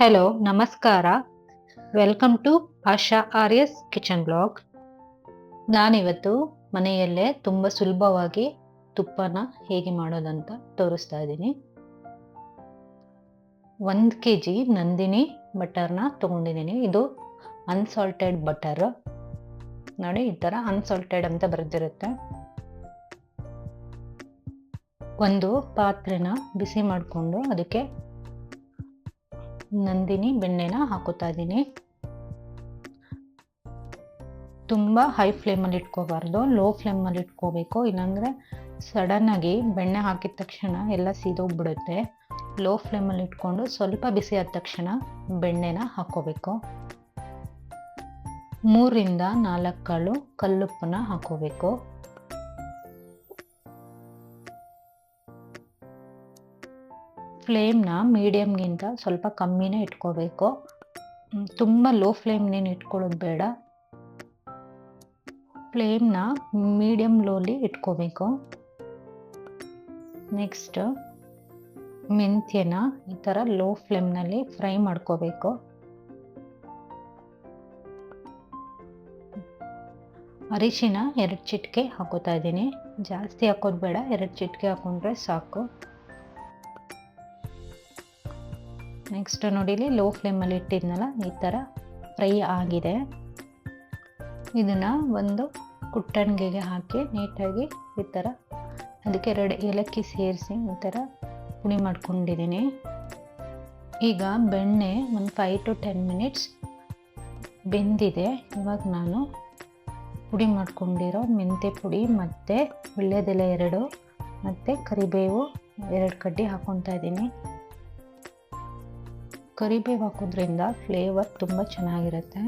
Hello, ನಮಸ್ಕಾರ. Welcome to Asha Aryas kitchen blog. ನಾನಿವತ್ತು ಮನೆಯಲ್ಲೇ ತುಂಬ ಸುಲಭವಾಗಿ ತುಪ್ಪನ ಹೇಗೆ ಮಾಡೋದಂತ ತೋರಿಸ್ತಾ ಇದ್ದೀನಿ. 1 kg ನಂದಿನಿ ಬಟರ್ನ ತೊಗೊಂಡಿದ್ದೀನಿ. ಇದು ಅನ್ಸಾಲ್ಟೆಡ್ ಬಟರ್. ನೋಡಿ, ಈ ಥರ ಅನ್ಸಾಲ್ಟೆಡ್ ಅಂತ ಬರೆದಿರುತ್ತೆ. ಒಂದು ಪಾತ್ರೆನ ಬಿಸಿ ಮಾಡಿಕೊಂಡು ಅದಕ್ಕೆ ನಂದಿನಿ ಬೆಣ್ಣೆನ ಹಾಕೋತಾ ಇದ್ದೀನಿ. ತುಂಬ ಹೈ ಫ್ಲೇಮಲ್ಲಿ ಇಟ್ಕೋಬಾರ್ದು, ಲೋ ಫ್ಲೇಮಲ್ಲಿ ಇಟ್ಕೋಬೇಕು. ಇಲ್ಲಾಂದರೆ ಸಡನ್ನಾಗಿ ಬೆಣ್ಣೆ ಹಾಕಿದ ತಕ್ಷಣ ಎಲ್ಲ ಸೀದೋಗ್ಬಿಡುತ್ತೆ. ಲೋ ಫ್ಲೇಮಲ್ಲಿ ಇಟ್ಕೊಂಡು ಸ್ವಲ್ಪ ಬಿಸಿ ಆದ ತಕ್ಷಣ ಬೆಣ್ಣೆನ ಹಾಕೋಬೇಕು. 3ರಿಂದ 4 ಕಾಳು ಕಲ್ಲುಪ್ಪನ್ನ ಹಾಕೋಬೇಕು. ಫ್ಲೇಮ್ನ ಮೀಡಿಯಮ್ಗಿಂತ ಸ್ವಲ್ಪ ಕಮ್ಮಿನೇ ಇಟ್ಕೋಬೇಕು. ತುಂಬ ಲೋ ಫ್ಲೇಮ್ನೇನು ಇಟ್ಕೊಳ್ಳೋದು ಬೇಡ. ಫ್ಲೇಮ್ನ ಮೀಡಿಯಮ್ ಲೋಲಿ ಇಟ್ಕೋಬೇಕು. ನೆಕ್ಸ್ಟ್ ಮೆಂತ್ಯನ ಈ ಥರ ಲೋ ಫ್ಲೇಮ್ನಲ್ಲಿ ಫ್ರೈ ಮಾಡ್ಕೋಬೇಕು. ಅರಿಶಿನ 2 ಚಿಟಿಕೆ ಹಾಕೋತಾ ಇದ್ದೀನಿ. ಜಾಸ್ತಿ ಹಾಕೋದು ಬೇಡ, 2 ಚಿಟಿಕೆ ಹಾಕೊಂಡ್ರೆ ಸಾಕು. ನೆಕ್ಸ್ಟ್ ನೋಡಿಲಿ, ಲೋ ಫ್ಲೇಮಲ್ಲಿ ಇಟ್ಟಿದ್ನಲ್ಲ, ಈ ಥರ ಫ್ರೈ ಆಗಿದೆ. ಇದನ್ನು ಒಂದು ಕುಟ್ಟಣಿಗೆಗೆ ಹಾಕಿ ನೀಟಾಗಿ ಈ ಥರ ಅದಕ್ಕೆ 2 ಏಲಕ್ಕಿ ಸೇರಿಸಿ ಈ ಥರ ಪುಡಿ ಮಾಡ್ಕೊಂಡಿದ್ದೀನಿ. ಈಗ ಬೆಣ್ಣೆ ಒಂದು 5 to 10 minutes ಬೆಂದಿದೆ. ಇವಾಗ ನಾನು ಪುಡಿ ಮಾಡ್ಕೊಂಡಿರೋ ಮೆಂತ್ಯ ಪುಡಿ ಮತ್ತು ವೀಳ್ಯದೆಲೆ 2 ಮತ್ತು ಕರಿಬೇವು 2 ಕಡ್ಡಿ ಹಾಕ್ಕೊತಾ ಇದ್ದೀನಿ. ಕರಿಬೇವು ಹಾಕೋದ್ರಿಂದ ಫ್ಲೇವರ್ ತುಂಬ ಚೆನ್ನಾಗಿರುತ್ತೆ.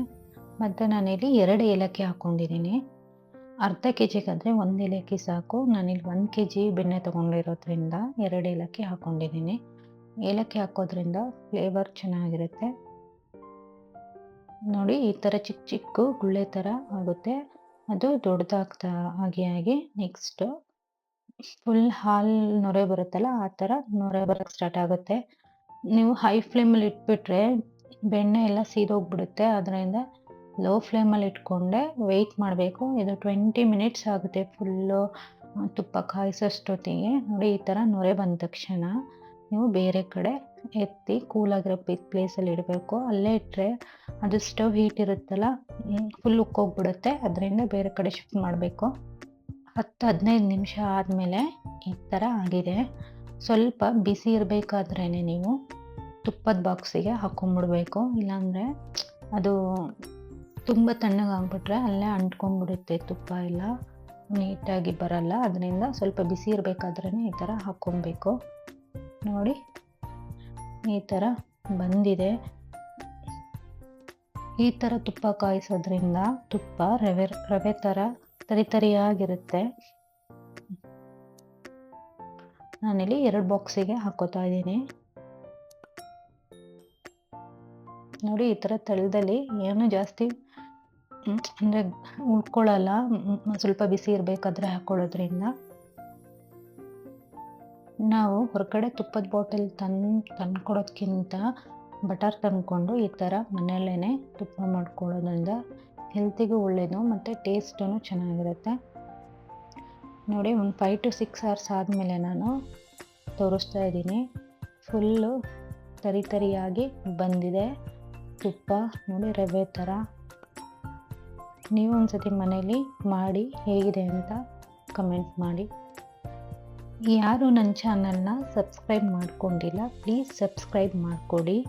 ಮತ್ತು ನಾನಿಲ್ಲಿ 2 ಏಲಕ್ಕಿ ಹಾಕ್ಕೊಂಡಿದ್ದೀನಿ. ಅರ್ಧ kgಗಾದರೆ 1 ಏಲಕ್ಕಿ ಸಾಕು. ನಾನಿಲ್ಲಿ 1 kg ಬೆಣ್ಣೆ ತೊಗೊಂಡಿರೋದ್ರಿಂದ 2 ಏಲಕ್ಕಿ ಹಾಕ್ಕೊಂಡಿದ್ದೀನಿ. ಏಲಕ್ಕಿ ಹಾಕೋದ್ರಿಂದ ಫ್ಲೇವರ್ ಚೆನ್ನಾಗಿರುತ್ತೆ. ನೋಡಿ, ಈ ಥರ ಚಿಕ್ಕ ಚಿಕ್ಕ ಗುಳ್ಳೆ ಥರ ಆಗುತ್ತೆ. ಅದು ದೊಡ್ಡದಾಗ್ತಾ ಆಗಿ ನೆಕ್ಸ್ಟು ಫುಲ್ ಹಾಲು ನೊರೆ ಬರುತ್ತಲ್ಲ, ಆ ಥರ ನೊರೆ ಬರೋಕ್ಕೆ ಸ್ಟಾರ್ಟ್ ಆಗುತ್ತೆ. ನೀವು ಹೈ ಫ್ಲೇಮಲ್ಲಿ ಇಟ್ಬಿಟ್ರೆ ಬೆಣ್ಣೆ ಎಲ್ಲ ಸೀದೋಗ್ಬಿಡುತ್ತೆ. ಅದರಿಂದ ಲೋ ಫ್ಲೇಮಲ್ಲಿ ಇಟ್ಕೊಂಡೆ ವೆಯ್ಟ್ ಮಾಡಬೇಕು. ಇದು 20 minutes ಆಗುತ್ತೆ ಫುಲ್ಲು ತುಪ್ಪ ಕಾಯಿಸೋಷ್ಟೊತ್ತಿಗೆ. ನೋಡಿ, ಈ ಥರ ನೊರೆ ಬಂದ ತಕ್ಷಣ ನೀವು ಬೇರೆ ಕಡೆ ಎತ್ತಿ ಕೂಲಾಗಿರೋ ಪ್ಲೇಸಲ್ಲಿ ಇಡಬೇಕು. ಅಲ್ಲೇ ಇಟ್ಟರೆ ಅದು ಸ್ಟವ್ ಹೀಟ್ ಇರುತ್ತಲ್ಲ, ಫುಲ್ ಉಕ್ಕೋಗ್ಬಿಡುತ್ತೆ. ಅದರಿಂದ ಬೇರೆ ಕಡೆ ಶಿಫ್ಟ್ ಮಾಡಬೇಕು. 10-15 ನಿಮಿಷ ಆದಮೇಲೆ ಈ ಥರ ಆಗಿದೆ. ಸ್ವಲ್ಪ ಬಿಸಿ ಇರಬೇಕಾದ್ರೇ ನೀವು ತುಪ್ಪದ ಬಾಕ್ಸಿಗೆ ಹಾಕ್ಕೊಂಬಿಡ್ಬೇಕು. ಇಲ್ಲಾಂದರೆ ಅದು ತುಂಬ ತಣ್ಣಗಾಗ್ಬಿಟ್ರೆ ಅಲ್ಲೇ ಅಂಟ್ಕೊಂಡ್ಬಿಡುತ್ತೆ, ತುಪ್ಪ ಎಲ್ಲ ನೀಟಾಗಿ ಬರಲ್ಲ. ಅದರಿಂದ ಸ್ವಲ್ಪ ಬಿಸಿ ಇರಬೇಕಾದ್ರೇ ಈ ಥರ ಹಾಕ್ಕೊಬೇಕು. ನೋಡಿ, ಈ ಥರ ಬಂದಿದೆ. ಈ ಥರ ತುಪ್ಪ ಕಾಯಿಸೋದ್ರಿಂದ ತುಪ್ಪ ರವೆ ಥರ ತರಿತರಿಯಾಗಿರುತ್ತೆ. ನಾನಿಲ್ಲಿ 2 ಬಾಕ್ಸಿಗೆ ಹಾಕೋತಾ ಇದ್ದೀನಿ. ನೋಡಿ, ಈ ಥರ ತಳದಲ್ಲಿ ಏನು ಜಾಸ್ತಿ ಅಂದರೆ ಉಳ್ಕೊಳ್ಳಲ್ಲ. ಸ್ವಲ್ಪ ಬಿಸಿ ಇರಬೇಕಾದ್ರೆ ಹಾಕೊಳ್ಳೋದ್ರಿಂದ. ನಾವು ಹೊರಗಡೆ ತುಪ್ಪದ ಬಾಟಲ್ ತಂದ್ಕೊಡೋದ್ಕಿಂತ ಬಟರ್ ತಂದ್ಕೊಂಡು ಈ ಥರ ಮನೆಯಲ್ಲೇ ತುಪ್ಪ ಮಾಡ್ಕೊಳ್ಳೋದ್ರಿಂದ ಹೆಲ್ತಿಗೂ ಒಳ್ಳೆಯದು ಮತ್ತು ಟೇಸ್ಟೂ ಚೆನ್ನಾಗಿರುತ್ತೆ. ನೋಡಿ, ಒಂದು 5 to 6 hours ಆದಮೇಲೆ ನಾನು ತೋರಿಸ್ತಾ ಇದ್ದೀನಿ. ಫುಲ್ಲು ತರಿಯಾಗಿ ಬಂದಿದೆ ತುಪ್ಪ. ನೋಡಿ, ರವೆ ಥರ. ನೀವು ಒಂದ್ಸತಿ ಮನೇಲಿ ಮಾಡಿ ಹೇಗಿದೆ ಅಂತ ಕಮೆಂಟ್ ಮಾಡಿ. ಯಾರು ನನ್ನ ಚಾನಲ್ನ ಸಬ್ಸ್ಕ್ರೈಬ್ ಮಾಡ್ಕೊಂಡಿಲ್ಲ, ಪ್ಲೀಸ್ ಸಬ್ಸ್ಕ್ರೈಬ್ ಮಾಡಿಕೊಡಿ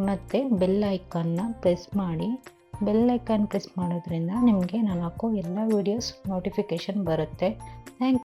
ಮತ್ತು ಬೆಲ್ ಐಕಾನ್ನ ಪ್ರೆಸ್ ಮಾಡಿ. ಬೆಲ್ ಐಕಾನ್ ಪ್ರೆಸ್ ಮಾಡೋದ್ರಿಂದ ನಿಮಗೆ ನಾನು ಹಾಕೋ ಎಲ್ಲ ವೀಡಿಯೋಸ್ ನೋಟಿಫಿಕೇಷನ್ ಬರುತ್ತೆ. ಥ್ಯಾಂಕ್